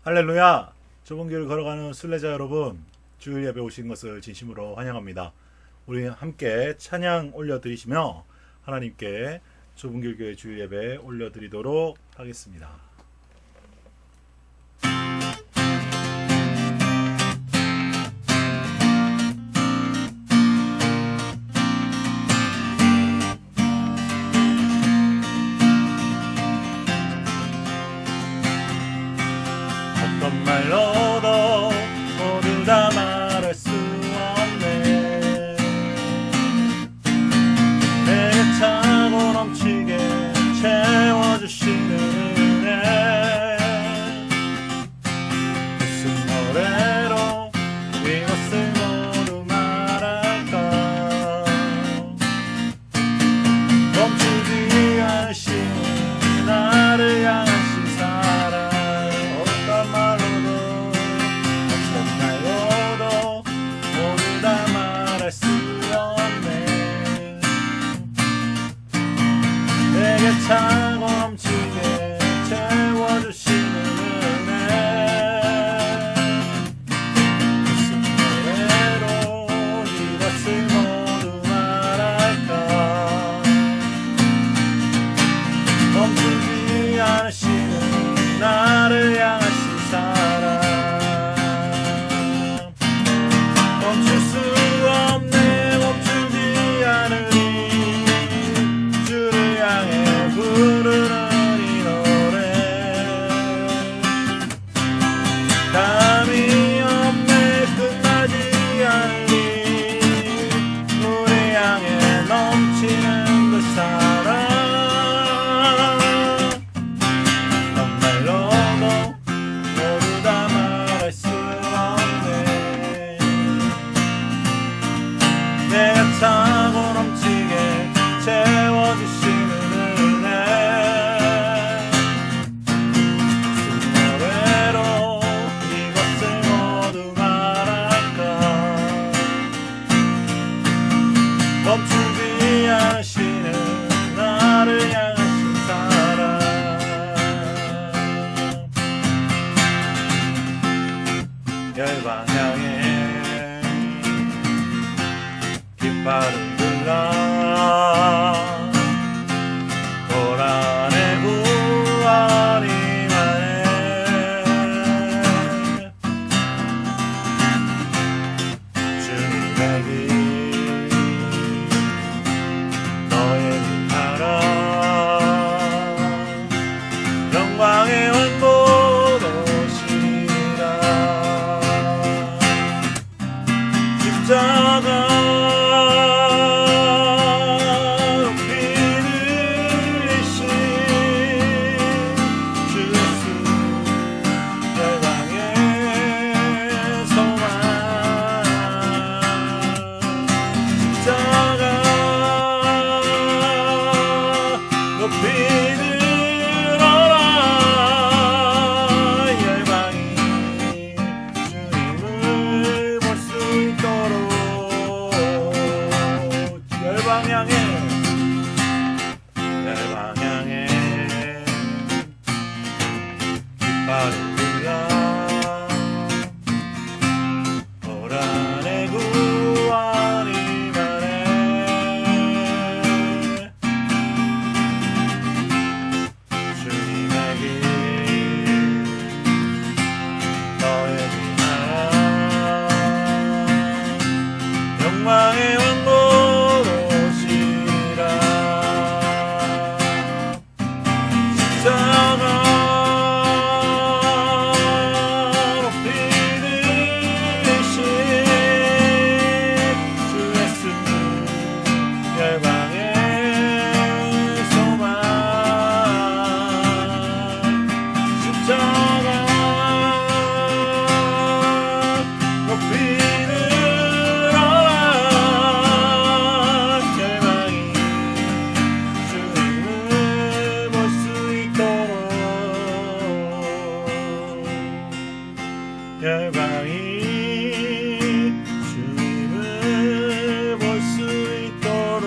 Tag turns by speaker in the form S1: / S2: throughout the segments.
S1: 할렐루야! 좁은 길을 걸어가는 순례자 여러분, 주일 예배 오신 것을 진심으로 환영합니다. 우리 함께 찬양 올려드리시며 하나님께 좁은 길 교회 주일 예배 올려드리도록 하겠습니다. 어떤 말로도 모두 다 말할 수 없네. 내게 차고 넘치게 채워주시는 은혜. 무슨 노래로 이것을 모두 말할까. 멈추지 않으시는 나를 향하신 사랑. 어떤 말로도 모두 다 말할 수 없네. 내게 차고 넘치게 채워주시는 은혜. 무슨 노래로 이것을 모두 말할까. 멈추지 않으시는 나를 향하신 사랑. 멈출 수 없네. 멈추지 않으니 주를 향해 부르는 이 노래. 감이 없네. 끝나지 않으니 우리 향해 넘치는 그 사랑. 정말로도 모두 다 말할 수 없네. 내가 차고 넘치게 채워주시는 은혜. 무슨 노래로 이것을 모두 말할까. 멈추지 않으시는 나를 향하신 사랑. 열방향에 깃발을 들라. 고란의 구원이 만해. 주님의 길 너의 빛나라. 영광의 왕복 오시리라. 십자가 높이 들리신 주 예수. 열방의 소망. 십자가 높이 들어라. 열방이 주님을 볼 수 있도록. 열방향에 깃발을 들라. 고란의 구원이 만해. 주님의 길 너의 빛나라. 영광의 왕복 오시라. 십자가 높이 들리신 주 예수. 열방의 소망. 십자가 높이 들어라. 열방이 주님을 볼 수 있도록. 열방이 주님을 볼 수 있도록.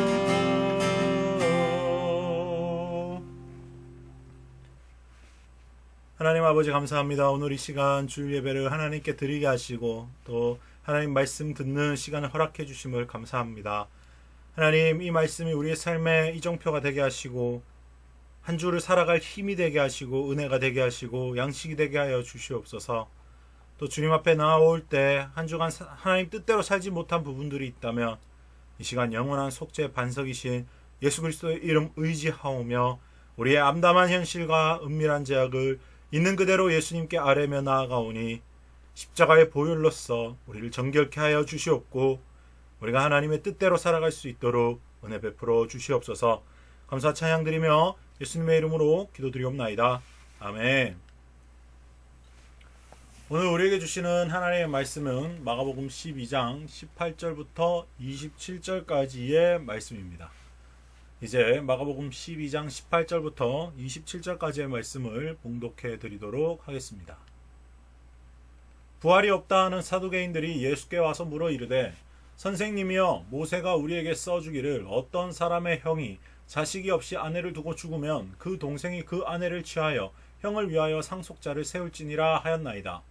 S1: 하나님 아버지 감사합니다. 오늘 이 시간 주일 예배를 하나님께 드리게 하시고 또 하나님 말씀 듣는 시간을 허락해 주심을 감사합니다. 하나님, 이 말씀이 우리의 삶의 이정표가 되게 하시고 한 주를 살아갈 힘이 되게 하시고 은혜가 되게 하시고 양식이 되게 하여 주시옵소서. 또 주님 앞에 나아올 때 한 주간 하나님 뜻대로 살지 못한 부분들이 있다면 이 시간 영원한 속죄 반석이신 예수 그리스도의 이름 의지하오며 우리의 암담한 현실과 은밀한 죄악을 있는 그대로 예수님께 아뢰며 나아가오니 십자가의 보혈로서 우리를 정결케 하여 주시옵고 우리가 하나님의 뜻대로 살아갈 수 있도록 은혜 베풀어 주시옵소서. 감사 찬양 드리며 예수님의 이름으로 기도드리옵나이다. 아멘. 오늘 우리에게 주시는 하나님의 말씀은 마가복음 12장 18절부터 27절까지의 말씀입니다. 이제 마가복음 12장 18절부터 27절까지의 말씀을 봉독해 드리도록 하겠습니다. 부활이 없다 하는 사두개인들이 예수께 와서 물어 이르되 선생님이여, 모세가 우리에게 써주기를 어떤 사람의 형이 자식이 없이 아내를 두고 죽으면 그 동생이 그 아내를 취하여 형을 위하여 상속자를 세울지니라 하였나이다.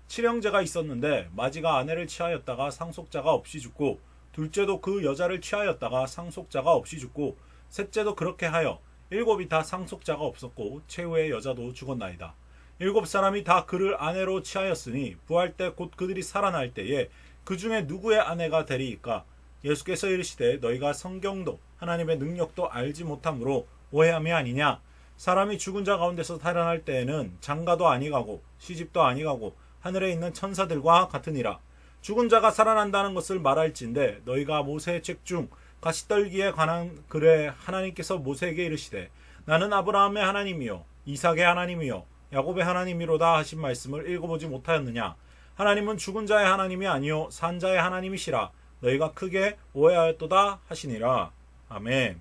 S1: 칠형제가 있었는데 마지가 아내를 취하였다가 상속자가 없이 죽고 둘째도 그 여자를 취하였다가 상속자가 없이 죽고 셋째도 그렇게 하여 일곱이 다 상속자가 없었고 최후의 여자도 죽었나이다. 일곱 사람이 다 그를 아내로 취하였으니 부활 때 곧 그들이 살아날 때에 그 중에 누구의 아내가 되리이까? 예수께서 이르시되 너희가 성경도 하나님의 능력도 알지 못함으로 오해함이 아니냐? 사람이 죽은 자 가운데서 살아날 때에는 장가도 아니가고 시집도 아니가고 하늘에 있는 천사들과 같으니라. 죽은 자가 살아난다는 것을 말할진대 너희가 모세의 책 중 가시떨기에 관한 글에 하나님께서 모세에게 이르시되 나는 아브라함의 하나님이요 이삭의 하나님이요 야곱의 하나님이로다 하신 말씀을 읽어보지 못하였느냐? 하나님은 죽은 자의 하나님이 아니요 산 자의 하나님이시라. 너희가 크게 오해하였도다 하시니라. 아멘.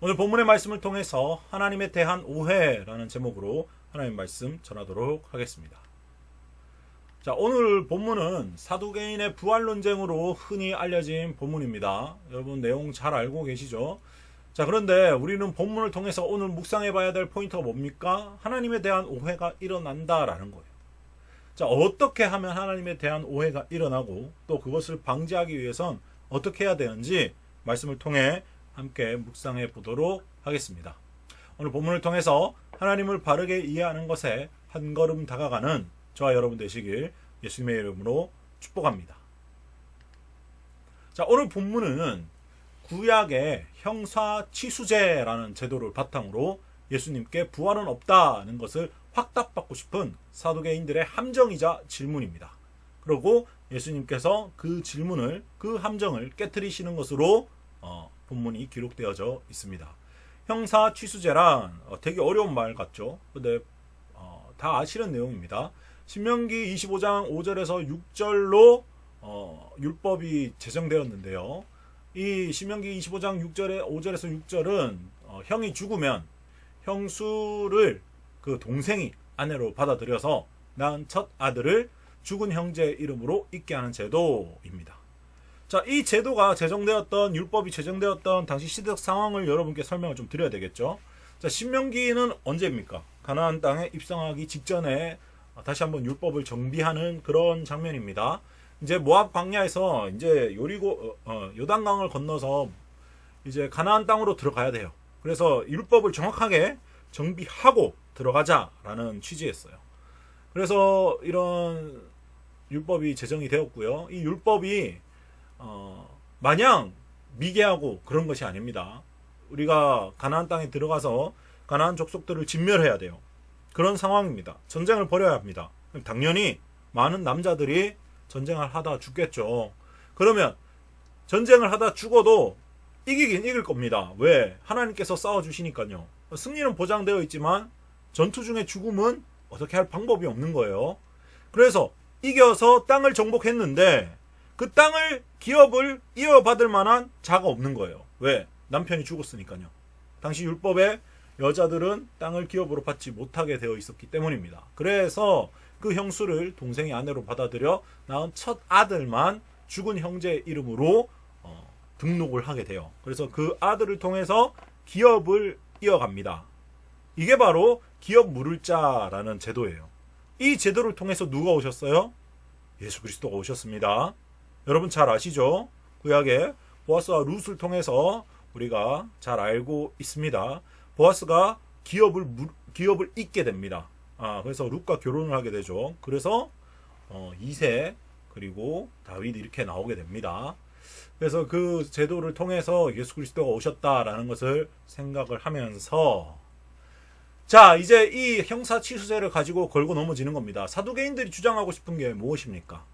S1: 오늘 본문의 말씀을 통해서 하나님에 대한 오해라는 제목으로 하나님 말씀 전하도록 하겠습니다. 자, 오늘 본문은 사두개인의 부활 논쟁으로 흔히 알려진 본문입니다. 여러분 내용 잘 알고 계시죠? 자, 그런데 우리는 본문을 통해서 오늘 묵상해 봐야 될 포인트가 뭡니까? 하나님에 대한 오해가 일어난다라는 거예요. 자, 어떻게 하면 하나님에 대한 오해가 일어나고 또 그것을 방지하기 위해선 어떻게 해야 되는지 말씀을 통해 함께 묵상해 보도록 하겠습니다. 오늘 본문을 통해서 하나님을 바르게 이해하는 것에 한 걸음 다가가는 저와 여러분 되시길 예수님의 이름으로 축복합니다. 자, 오늘 본문은 구약의 형사취수제라는 제도를 바탕으로 예수님께 부활은 없다는 것을 확답받고 싶은 사두개인들의 함정이자 질문입니다. 그리고 예수님께서 그 질문을, 그 함정을 깨트리시는 것으로 본문이 기록되어져 있습니다. 형사취수제란 되게 어려운 말 같죠? 근데 다 아시는 내용입니다. 신명기 25장 5절에서 6절로 율법이 제정되었는데요. 이 신명기 25장 5절에서 6절은 형이 죽으면 형수를 그 동생이 아내로 받아들여서 낳은 첫 아들을 죽은 형제 이름으로 잇게 하는 제도입니다. 자, 이 제도가 제정되었던, 율법이 제정되었던 당시 시대적 상황을 여러분께 설명을 좀 드려야 되겠죠. 자, 신명기는 언제입니까? 가나안 땅에 입성하기 직전에 다시 한번 율법을 정비하는 그런 장면입니다. 이제 모압 광야에서 이제 요단강을 건너서 이제 가나안 땅으로 들어가야 돼요. 그래서 율법을 정확하게 정비하고 들어가자라는 취지였어요. 그래서 이런 율법이 제정이 되었고요. 이 율법이 마냥 미개하고 그런 것이 아닙니다. 우리가 가나안 땅에 들어가서 가나안 족속들을 진멸해야 돼요. 그런 상황입니다. 전쟁을 벌여야 합니다. 당연히 많은 남자들이 전쟁을 하다 죽겠죠. 그러면 전쟁을 하다 죽어도 이기긴 이길 겁니다. 왜? 하나님께서 싸워주시니까요. 승리는 보장되어 있지만 전투 중에 죽음은 어떻게 할 방법이 없는 거예요. 그래서 이겨서 땅을 정복했는데 그 땅을, 기업을 이어받을 만한 자가 없는 거예요. 왜? 남편이 죽었으니까요. 당시 율법에 여자들은 땅을 기업으로 받지 못하게 되어 있었기 때문입니다. 그래서 그 형수를 동생이 아내로 받아들여 낳은 첫 아들만 죽은 형제 이름으로 등록을 하게 돼요. 그래서 그 아들을 통해서 기업을 이어갑니다. 이게 바로 기업 무를자라는 제도예요. 이 제도를 통해서 누가 오셨어요? 예수 그리스도가 오셨습니다. 여러분 잘 아시죠? 구약에 보아스와 룻을 통해서 우리가 잘 알고 있습니다. 보아스가 기업을 잇게 됩니다. 그래서 룻과 결혼을 하게 되죠. 그래서 이세 그리고 다윗 이렇게 나오게 됩니다. 그래서 그 제도를 통해서 예수 그리스도가 오셨다라는 것을 생각을 하면서 자 이제 이 형사 취수제를 가지고 걸고 넘어지는 겁니다. 사두개인들이 주장하고 싶은 게 무엇입니까?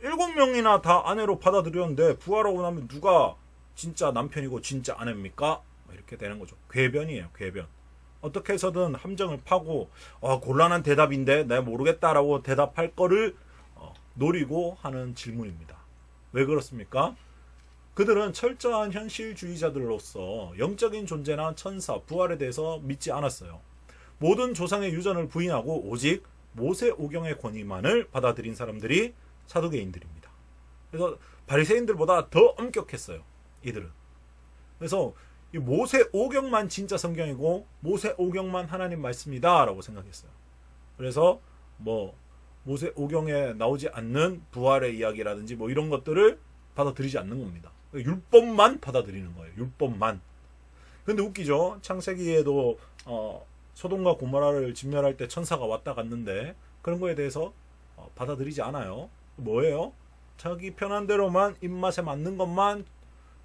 S1: 7명이나 다 아내로 받아들였는데 부활하고 나면 누가 진짜 남편이고 진짜 아내입니까? 이렇게 되는 거죠. 궤변이에요. 궤변. 어떻게 해서든 함정을 파고 곤란한 대답인데 내가 모르겠다라고 대답할 거를 노리고 하는 질문입니다. 왜 그렇습니까? 그들은 철저한 현실주의자들로서 영적인 존재나 천사, 부활에 대해서 믿지 않았어요. 모든 조상의 유전을 부인하고 오직 모세 오경의 권위만을 받아들인 사람들이 사두개인들입니다. 그래서 바리새인들보다 더 엄격했어요. 이들은. 그래서 이 모세 오경만 진짜 성경이고 모세 오경만 하나님 말씀이다 라고 생각했어요. 그래서 모세 오경에 나오지 않는 부활의 이야기라든지 이런 것들을 받아들이지 않는 겁니다. 율법만 받아들이는 거예요. 율법만. 근데 웃기죠. 창세기에도 소돔과 고모라를 진멸할 때 천사가 왔다 갔는데 그런 거에 대해서 받아들이지 않아요. 뭐예요? 자기 편한 대로만 입맛에 맞는 것만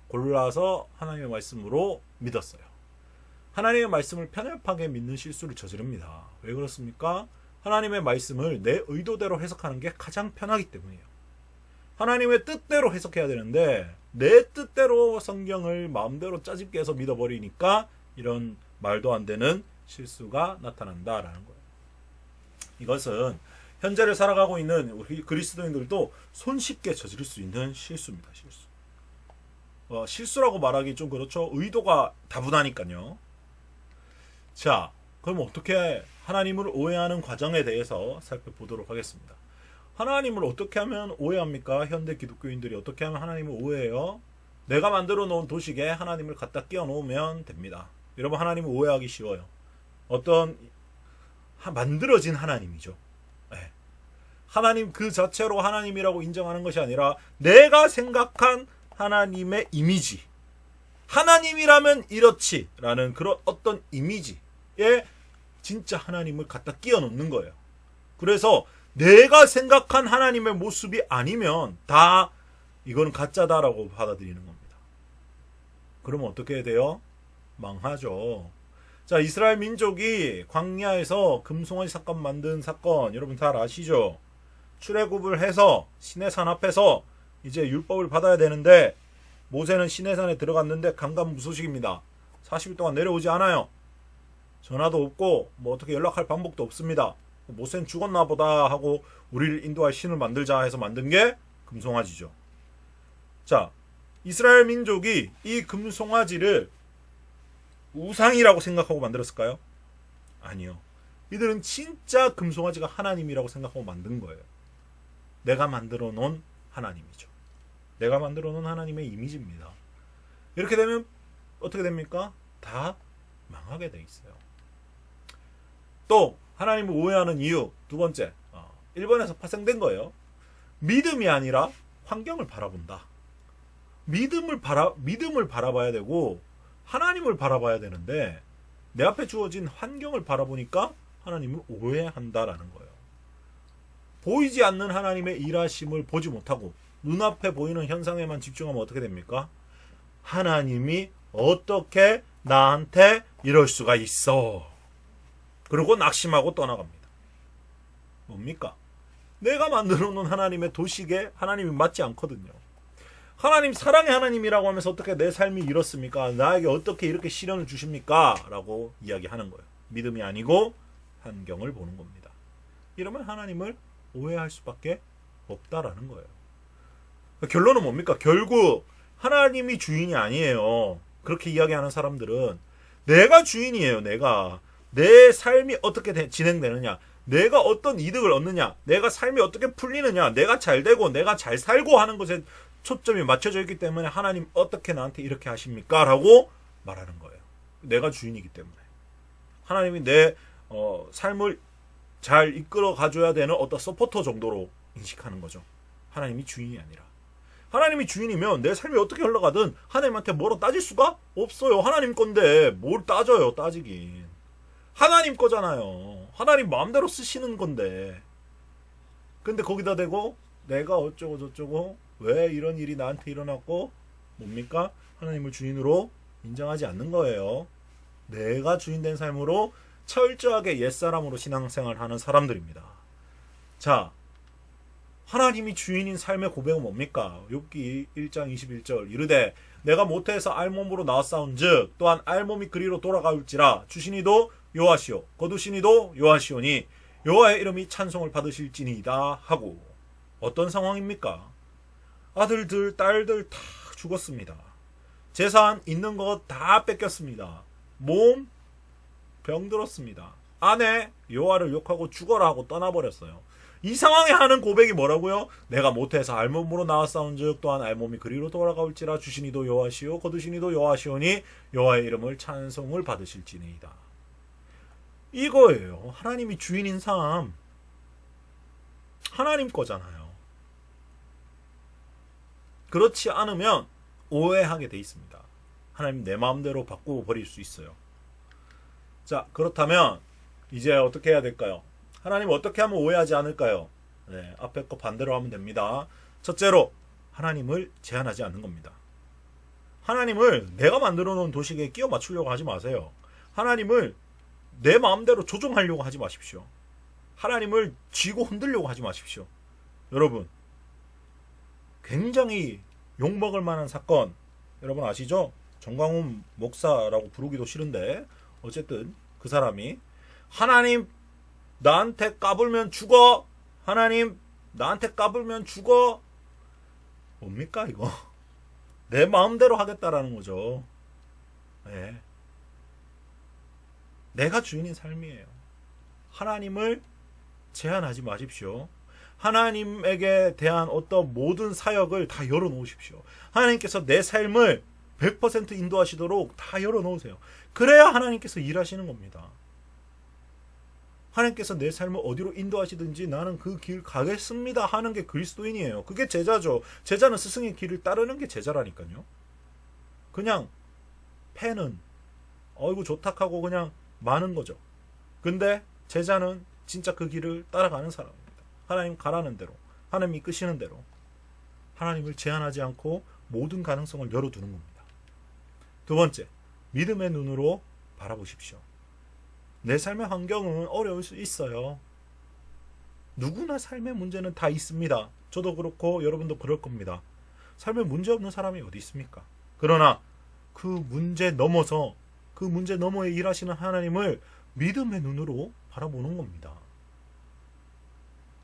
S1: 골라서 하나님의 말씀으로 믿었어요. 하나님의 말씀을 편협하게 믿는 실수를 저지릅니다. 왜 그렇습니까? 하나님의 말씀을 내 의도대로 해석하는 게 가장 편하기 때문이에요. 하나님의 뜻대로 해석해야 되는데 내 뜻대로 성경을 마음대로 짜집게 해서 믿어버리니까 이런 말도 안 되는 실수가 나타난다라는 거예요. 이것은 현재를 살아가고 있는 우리 그리스도인들도 손쉽게 저지를 수 있는 실수입니다. 실수. 실수라고 말하기 좀 그렇죠. 의도가 다분하니까요. 자, 그럼 어떻게 하나님을 오해하는 과정에 대해서 살펴보도록 하겠습니다. 하나님을 어떻게 하면 오해합니까? 현대 기독교인들이 어떻게 하면 하나님을 오해해요? 내가 만들어 놓은 도식에 하나님을 갖다 끼워 놓으면 됩니다. 여러분 하나님을 오해하기 쉬워요. 어떤 만들어진 하나님이죠. 네. 하나님 그 자체로 하나님이라고 인정하는 것이 아니라 내가 생각한 하나님의 이미지, 하나님이라면 이렇지 라는 그런 어떤 이미지에 진짜 하나님을 갖다 끼워 놓는 거예요. 그래서 내가 생각한 하나님의 모습이 아니면 다 이거는 가짜다라고 받아들이는 겁니다. 그러면 어떻게 해야 돼요? 망하죠. 자, 이스라엘 민족이 광야에서 금송아지 사건 만든 사건 여러분 잘 아시죠? 출애굽을 해서 시내산 앞에서 이제 율법을 받아야 되는데 모세는 시내산에 들어갔는데 감감무소식입니다. 40일 동안 내려오지 않아요. 전화도 없고 어떻게 연락할 방법도 없습니다. 모세는 죽었나 보다 하고 우리를 인도할 신을 만들자 해서 만든 게 금송아지죠. 자, 이스라엘 민족이 이 금송아지를 우상이라고 생각하고 만들었을까요? 아니요. 이들은 진짜 금송아지가 하나님이라고 생각하고 만든 거예요. 내가 만들어 놓은 하나님이죠. 내가 만들어 놓은 하나님의 이미지입니다. 이렇게 되면 어떻게 됩니까? 다 망하게 돼 있어요. 또 하나님을 오해하는 이유 두 번째, 1번에서 파생된 거예요. 믿음이 아니라 환경을 바라본다. 믿음을 바라봐야 되고 하나님을 바라봐야 되는데 내 앞에 주어진 환경을 바라보니까 하나님을 오해한다라는 거예요. 보이지 않는 하나님의 일하심을 보지 못하고 눈앞에 보이는 현상에만 집중하면 어떻게 됩니까? 하나님이 어떻게 나한테 이럴 수가 있어. 그리고 낙심하고 떠나갑니다. 뭡니까? 내가 만들어 놓은 하나님의 도식에 하나님이 맞지 않거든요. 하나님 사랑의 하나님이라고 하면서 어떻게 내 삶이 이렇습니까? 나에게 어떻게 이렇게 시련을 주십니까? 라고 이야기하는 거예요. 믿음이 아니고 환경을 보는 겁니다. 이러면 하나님을 오해할 수밖에 없다라는 거예요. 결론은 뭡니까? 결국 하나님이 주인이 아니에요. 그렇게 이야기하는 사람들은 내가 주인이에요. 내 삶이 어떻게 진행되느냐, 내가 어떤 이득을 얻느냐, 내가 삶이 어떻게 풀리느냐, 내가 잘 되고 내가 잘 살고 하는 것에 초점이 맞춰져 있기 때문에 하나님 어떻게 나한테 이렇게 하십니까? 라고 말하는 거예요. 내가 주인이기 때문에. 하나님이 내 삶을 잘 이끌어 가줘야 되는 어떤 서포터 정도로 인식하는 거죠. 하나님이 주인이 아니라. 하나님이 주인이면 내 삶이 어떻게 흘러가든 하나님한테 뭐로 따질 수가 없어요. 하나님 건데 뭘 따져요, 따지긴. 하나님 거잖아요. 하나님 마음대로 쓰시는 건데. 근데 거기다 대고 내가 어쩌고 저쩌고 왜 이런 일이 나한테 일어났고 뭡니까? 하나님을 주인으로 인정하지 않는 거예요. 내가 주인된 삶으로 철저하게 옛사람으로 신앙생활을 하는 사람들입니다. 자, 하나님이 주인인 삶의 고백은 뭡니까? 욥기 1장 21절 이르되 내가 모태에서 알몸으로 나왔사온즉 또한 알몸이 그리로 돌아가올지라 주시니도 여호와시오 거두시니도 여호와시오니 여호와의 이름이 찬송을 받으실지니이다 하고. 어떤 상황입니까? 아들들 딸들 다 죽었습니다. 재산 있는 것 다 뺏겼습니다. 몸 병들었습니다. 아내 여호와를 욕하고 죽어라 하고 떠나버렸어요. 이 상황에 하는 고백이 뭐라고요? 내가 모태에서 알몸으로 나왔사온즉 또한 알몸이 그리로 돌아가올지라 주시니도 여호와시오 거두시니도 여호와시오니 여호와의 이름을 찬송을 받으실지니이다. 이거예요. 하나님이 주인인 삶. 하나님 거잖아요. 그렇지 않으면 오해하게 돼 있습니다. 하나님 내 마음대로 바꾸어 버릴 수 있어요. 자, 그렇다면 이제 어떻게 해야 될까요? 하나님 어떻게 하면 오해하지 않을까요? 네, 앞에 거 반대로 하면 됩니다. 첫째로 하나님을 제한하지 않는 겁니다. 하나님을 내가 만들어 놓은 도식에 끼워 맞추려고 하지 마세요. 하나님을 내 마음대로 조종하려고 하지 마십시오. 하나님을 쥐고 흔들려고 하지 마십시오. 여러분, 굉장히 욕먹을 만한 사건 여러분 아시죠? 정광훈 목사라고 부르기도 싫은데 어쨌든 그 사람이 하나님 나한테 까불면 죽어. 하나님 나한테 까불면 죽어. 뭡니까 이거? 내 마음대로 하겠다라는 거죠. 네. 내가 주인인 삶이에요. 하나님을 제한하지 마십시오. 하나님에게 대한 어떤 모든 사역을 다 열어놓으십시오. 하나님께서 내 삶을 100% 인도하시도록 다 열어놓으세요. 그래야 하나님께서 일하시는 겁니다. 하나님께서 내 삶을 어디로 인도하시든지 나는 그 길 가겠습니다 하는 게 그리스도인이에요. 그게 제자죠. 제자는 스승의 길을 따르는 게 제자라니까요. 그냥 패는 어이구 좋다 하고 그냥 마는 거죠. 근데 제자는 진짜 그 길을 따라가는 사람입니다. 하나님 가라는 대로, 하나님 이끄시는 대로 하나님을 제한하지 않고 모든 가능성을 열어두는 겁니다. 두 번째, 믿음의 눈으로 바라보십시오. 내 삶의 환경은 어려울 수 있어요. 누구나 삶의 문제는 다 있습니다. 저도 그렇고 여러분도 그럴 겁니다. 삶에 문제 없는 사람이 어디 있습니까? 그러나 그 문제 넘어서 그 문제 너머에 일하시는 하나님을 믿음의 눈으로 바라보는 겁니다.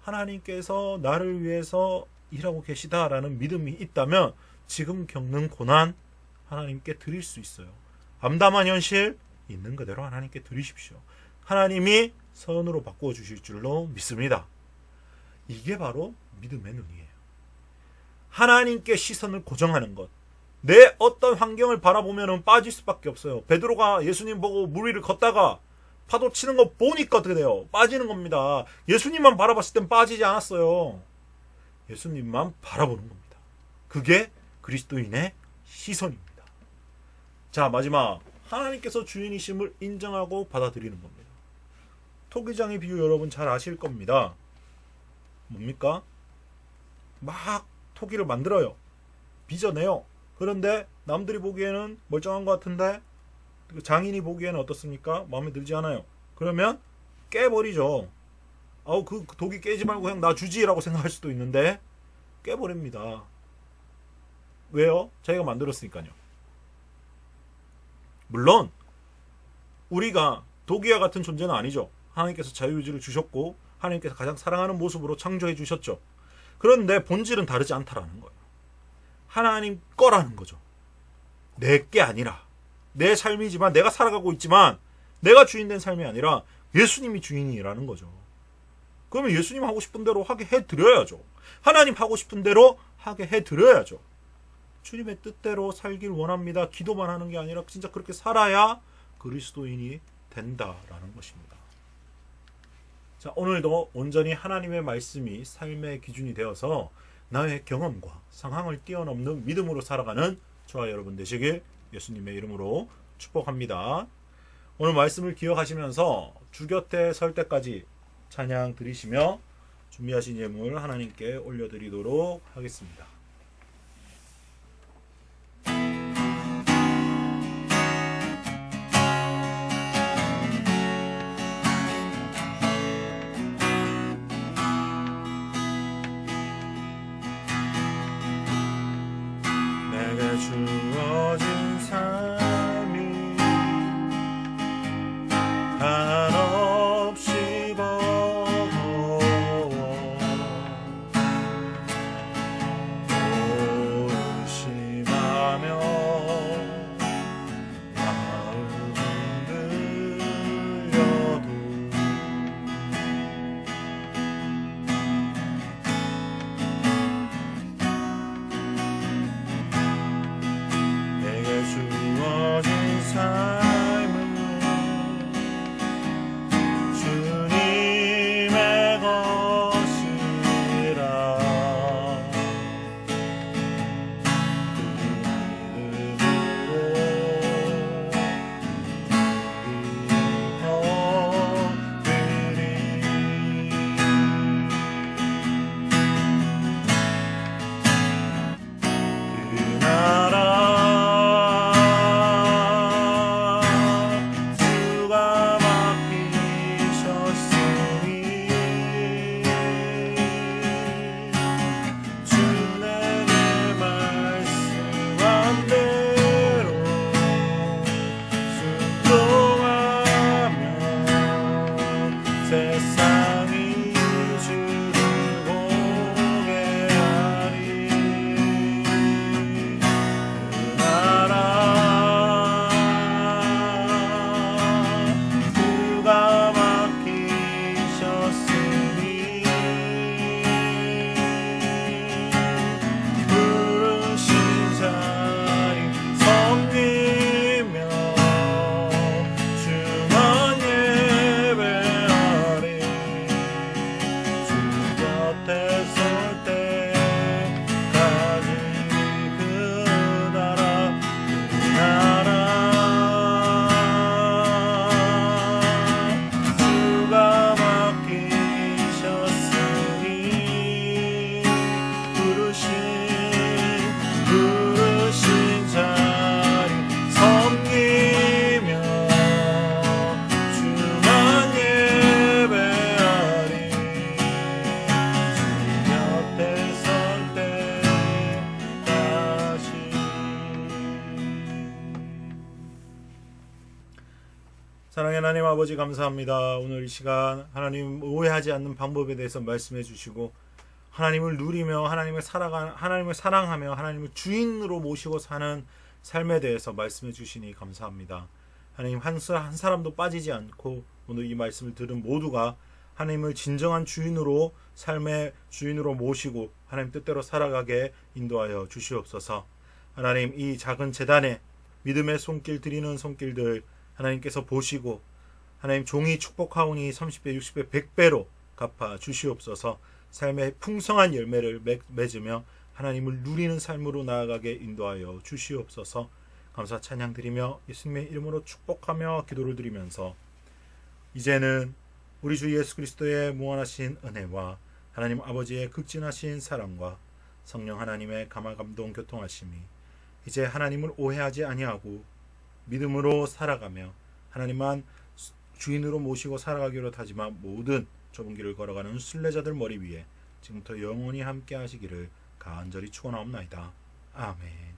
S1: 하나님께서 나를 위해서 일하고 계시다라는 믿음이 있다면 지금 겪는 고난 하나님께 드릴 수 있어요. 암담한 현실 있는 그대로 하나님께 드리십시오. 하나님이 선으로 바꾸어 주실 줄로 믿습니다. 이게 바로 믿음의 눈이에요. 하나님께 시선을 고정하는 것. 내 어떤 환경을 바라보면 빠질 수밖에 없어요. 베드로가 예수님 보고 물 위를 걷다가 파도 치는 거 보니까 어떻게 돼요? 빠지는 겁니다. 예수님만 바라봤을 땐 빠지지 않았어요. 예수님만 바라보는 겁니다. 그게 그리스도인의 시선입니다. 자, 마지막 하나님께서 주인이심을 인정하고 받아들이는 겁니다. 토기장의 비유 여러분 잘 아실 겁니다. 뭡니까? 막 토기를 만들어요. 빚어내요. 그런데 남들이 보기에는 멀쩡한 것 같은데 장인이 보기에는 어떻습니까? 마음에 들지 않아요. 그러면 깨버리죠. 아우 그 독이 깨지 말고 그냥 나 주지라고 생각할 수도 있는데 깨버립니다. 왜요? 자기가 만들었으니까요. 물론 우리가 독이와 같은 존재는 아니죠. 하나님께서 자유의지를 주셨고 하나님께서 가장 사랑하는 모습으로 창조해 주셨죠. 그런데 본질은 다르지 않다라는 거예요. 하나님 거라는 거죠. 내 게 아니라 내 삶이지만 내가 살아가고 있지만 내가 주인된 삶이 아니라 예수님이 주인이라는 거죠. 그러면 예수님 하고 싶은 대로 하게 해드려야죠. 하나님 하고 싶은 대로 하게 해드려야죠. 주님의 뜻대로 살길 원합니다. 기도만 하는 게 아니라 진짜 그렇게 살아야 그리스도인이 된다라는 것입니다. 자, 오늘도 온전히 하나님의 말씀이 삶의 기준이 되어서 나의 경험과 상황을 뛰어넘는 믿음으로 살아가는 저와 여러분 되시길 예수님의 이름으로 축복합니다. 오늘 말씀을 기억하시면서 주 곁에 설 때까지 찬양 드리시며 준비하신 예물 하나님께 올려드리도록 하겠습니다. 내게 주어진 삶이 한없이 버거워 의심하며 마음 흔들려도 내게 주어진 삶은 주님의 것이라 그 나라 주가 맡기셨으니 주내 내 말씀한 대로 순종하며 세상이 주를 보게 하리. 그 나라 주가 맡기셨으니 부르신 자리 섬기며 주만 예배하리. 주 곁에 설 때까지 그 나라 주가 맡기셨으니 부르신 자리 섬기며 주만 예배하리. 주 곁에 설 때까지. 사랑의 하나님 아버지 감사합니다. 오늘 이 시간 하나님 오해하지 않는 방법에 대해서 말씀해 주시고 하나님을 누리며 하나님을 사랑하며 하나님을 주인으로 모시고 사는 삶에 대해서 말씀해 주시니 감사합니다. 하나님 한 사람도 빠지지 않고 오늘 이 말씀을 들은 모두가 하나님을 진정한 주인으로 삶의 주인으로 모시고 하나님 뜻대로 살아가게 인도하여 주시옵소서. 하나님 이 작은 재단에 믿음의 손길 드리는 손길들 하나님께서 보시고 하나님 종이 축복하오니 30배 60배 100배로 갚아 주시옵소서. 삶의 풍성한 열매를 맺으며 하나님을 누리는 삶으로 나아가게 인도하여 주시옵소서. 감사 찬양 드리며 예수님의 이름으로 축복하며 기도를 드리면서 이제는 우리 주 예수 그리스도의 무한하신 은혜와 하나님 아버지의 극진하신 사랑과 성령 하나님의 감화 감동 교통하심이 이제 하나님을 오해하지 아니하고 믿음으로 살아가며 하나님만 주인으로 모시고 살아가기로 하지만 모든 좁은 길을 걸어가는 순례자들 머리 위에 지금부터 영원히 함께 하시기를 간절히 축원하옵나이다. 아멘.